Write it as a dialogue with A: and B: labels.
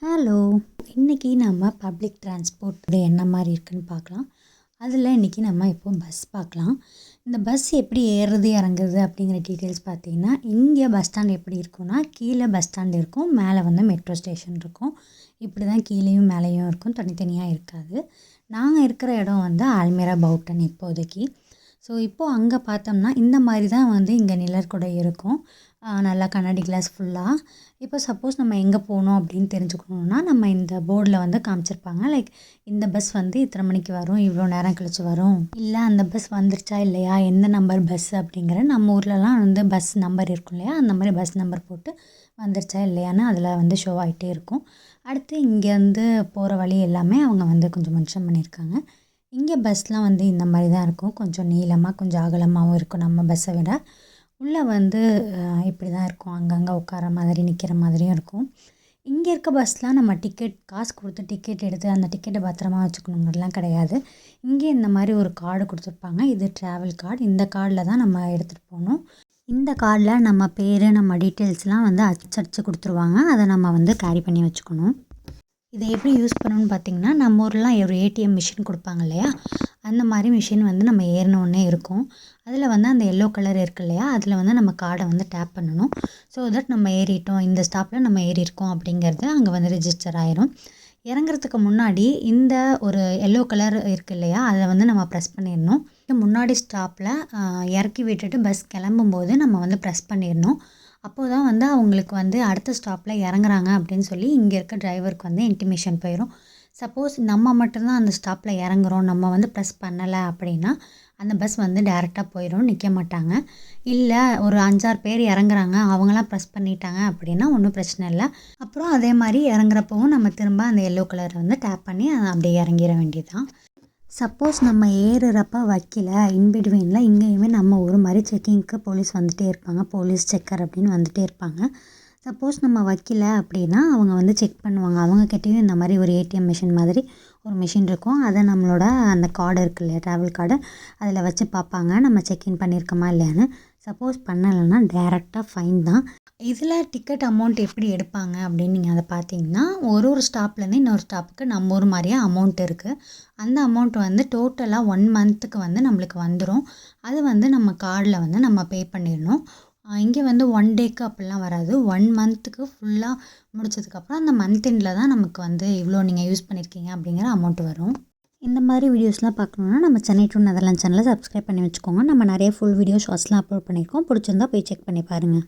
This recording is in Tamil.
A: ஹலோ, இன்றைக்கி நம்ம பப்ளிக் டிரான்ஸ்போர்ட் என்ன மாதிரி இருக்குதுன்னு பார்க்கலாம். அதில் இன்றைக்கி நம்ம இப்போ பஸ் பார்க்கலாம். இந்த பஸ் எப்படி ஏறுறது இறங்குறது அப்படிங்கிற டீட்டெயில்ஸ் பார்த்தீங்கன்னா, இங்கே பஸ் ஸ்டாண்ட் எப்படி இருக்கும்னா, கீழே பஸ் ஸ்டாண்ட் இருக்கும், மேலே வந்து மெட்ரோ ஸ்டேஷன் இருக்கும். இப்படி தான் கீழேயும் மேலேயும் இருக்கும், தனித்தனியாக இருக்காது. நாங்கள் இருக்கிற இடம் வந்து ஆல்மீரா பவுட்டன் இப்போதைக்கு. ஸோ இப்போது அங்கே பார்த்தோம்னா இந்த மாதிரி தான் வந்து இங்கே நிழற்குடை இருக்கும். நல்லா கண்ணாடி கிளாஸ் ஃபுல்லாக. இப்போ சப்போஸ் நம்ம எங்கே போகணும் அப்படின்னு தெரிஞ்சுக்கணுன்னா நம்ம இந்த போர்டில் வந்து காமிச்சிருப்பாங்க. லைக் இந்த பஸ் வந்து இத்தனை மணிக்கு வரும், இவ்வளோ நேரம் கழிச்சு வரும், இல்லை அந்த பஸ் வந்துருச்சா இல்லையா, எந்த நம்பர் பஸ் அப்படிங்கிற நம்ம ஊர்லலாம் வந்து பஸ் நம்பர் இருக்கும் இல்லையா, அந்த மாதிரி பஸ் நம்பர் போட்டு வந்துருச்சா இல்லையான்னு அதில் வந்து ஷோ ஆகிட்டே இருக்கும். அடுத்து இங்கேருந்து போகிற வழி எல்லாமே அவங்க வந்து கொஞ்சம் மென்ஷன் பண்ணியிருக்காங்க. இங்கே பஸ்லாம் வந்து இந்த மாதிரி தான் இருக்கும். கொஞ்சம் நீளமாக கொஞ்சம் அகலமாகவும் இருக்கும் நம்ம பஸ்ஸை விட. உள்ளே வந்து இப்படி தான் இருக்கும், அங்கங்கே உட்கார மாதிரி நிற்கிற மாதிரியும் இருக்கும். இங்கே இருக்க பஸ்லாம் நம்ம டிக்கெட் காசு கொடுத்து டிக்கெட் எடுத்து அந்த டிக்கெட்டை பத்திரமா வச்சுக்கணுங்கிறதுலாம் கிடையாது. இங்கே இந்த மாதிரி ஒரு கார்டு கொடுத்துருப்பாங்க. இது ட்ராவல் கார்டு. இந்த கார்டில் தான் நம்ம எடுத்துகிட்டு போகணும். இந்த கார்டில் நம்ம பேர், நம்ம டீட்டெயில்ஸ்லாம் வந்து அச்சடித்து கொடுத்துருவாங்க. அதை நம்ம வந்து கேரி பண்ணி வச்சுக்கணும். இதை எப்படி யூஸ் பண்ணணும்னு பார்த்திங்கன்னா, நம்ம ஊர்லாம் ஒரு ஏடிஎம் மிஷின் கொடுப்பாங்க இல்லையா, அந்த மாதிரி மிஷின் வந்து நம்ம ஏறினோடனே இருக்கும். அதில் வந்து அந்த எல்லோ கலர் இருக்கு இல்லையா, அதில் வந்து நம்ம கார்டை வந்து டேப் பண்ணணும். ஸோ தட் நம்ம ஏறிட்டோம், இந்த ஸ்டாப்பில் நம்ம ஏறியிருக்கோம் அப்படிங்கிறது அங்கே வந்து ரெஜிஸ்டர் ஆயிரும். இறங்குறதுக்கு முன்னாடி இந்த ஒரு எல்லோ கலர் இருக்குது இல்லையா, அதை வந்து நம்ம ப்ரெஸ் பண்ணிடணும். முன்னாடி ஸ்டாப்பில் இறக்கி விட்டுட்டு பஸ் கிளம்பும்போது நம்ம வந்து ப்ரெஸ் பண்ணிடணும். அப்போது தான் வந்து அவங்களுக்கு வந்து அடுத்த ஸ்டாப்பில் இறங்குறாங்க அப்படின்னு சொல்லி இங்கே இருக்க டிரைவருக்கு வந்து இன்டிமேஷன் போயிடும். சப்போஸ் நம்ம மட்டும்தான் அந்த ஸ்டாப்பில் இறங்குறோம், நம்ம வந்து ப்ரெஸ் பண்ணலை அப்படின்னா அந்த பஸ் வந்து டேரெக்டாக போயிடும், நிற்க மாட்டாங்க. இல்லை ஒரு 5-6 பேர் இறங்குறாங்க, அவங்களாம் ப்ரெஸ் பண்ணிட்டாங்க அப்படின்னா ஒன்றும் பிரச்சனை இல்லை. அப்புறம் அதே மாதிரி இறங்குறப்பவும் நம்ம திரும்ப அந்த எல்லோ கலரை வந்து டேப் பண்ணி அப்படியே இறங்கிட வேண்டியதுதான். சப்போஸ் நம்ம ஏறுறப்ப வைக்கல, இன்பிட்வீனில் இங்கேயுமே நம்ம ஒரு மாதிரி செக்கிங்க்கு போலீஸ் வந்துகிட்டே இருப்பாங்க, போலீஸ் செக்கர் அப்படின்னு வந்துகிட்டே இருப்பாங்க. சப்போஸ் நம்ம வைக்கல அப்படின்னா அவங்க வந்து செக் பண்ணுவாங்க. அவங்கக்கிட்டேயும் இந்த மாதிரி ஒரு ஏடிஎம் மிஷின் மாதிரி ஒரு மிஷின் இருக்கும். அதை நம்மளோட அந்த கார்டு இருக்கு இல்லையா, ட்ராவல் கார்டு, அதில் வச்சு பார்ப்பாங்க நம்ம செக்இன் பண்ணியிருக்கோமா இல்லையான்னு. சப்போஸ் பண்ணலைன்னா டேரெக்டாக ஃபைன் தான். இதில் டிக்கெட் அமௌண்ட் எப்படி எடுப்பாங்க அப்படின்னு நீங்கள் அதை பார்த்தீங்கன்னா, ஒரு ஸ்டாப்லேருந்து இன்னொரு ஸ்டாப்புக்கு நம்ம ஊர் மாதிரியே அமௌண்ட் இருக்குது. அந்த அமௌண்ட் வந்து டோட்டலாக 1 மந்த்துக்கு வந்து நம்மளுக்கு வந்துடும். அது வந்து நம்ம கார்டில் வந்து நம்ம பே பண்ணிடணும். இங்கே வந்து 1 டேக்கு அப்படிலாம் வராது. 1 மந்த்துக்கு ஃபுல்லாக முடிச்சதுக்கப்புறம் அந்த மந்த் எண்டில் தான் நமக்கு வந்து இவ்வளோ நீங்கள் யூஸ் பண்ணியிருக்கீங்க அப்படிங்கிற அமௌண்ட் வரும். இந்த மாதிரி வீடியோஸ்லாம் பார்க்கணுன்னா நம்ம சென்னை டு நெதர்லாந்து சேனலை சப்ஸ்கிரைப் பண்ணி வச்சுக்கோங்க. நம்ம நிறைய ஃபுல் வீடியோ ஷார்ட்ஸ்லாம் அப்லோட் பண்ணியிருக்கோம். பிடிச்சிருந்தா போய் செக் பண்ணி பாருங்கள்.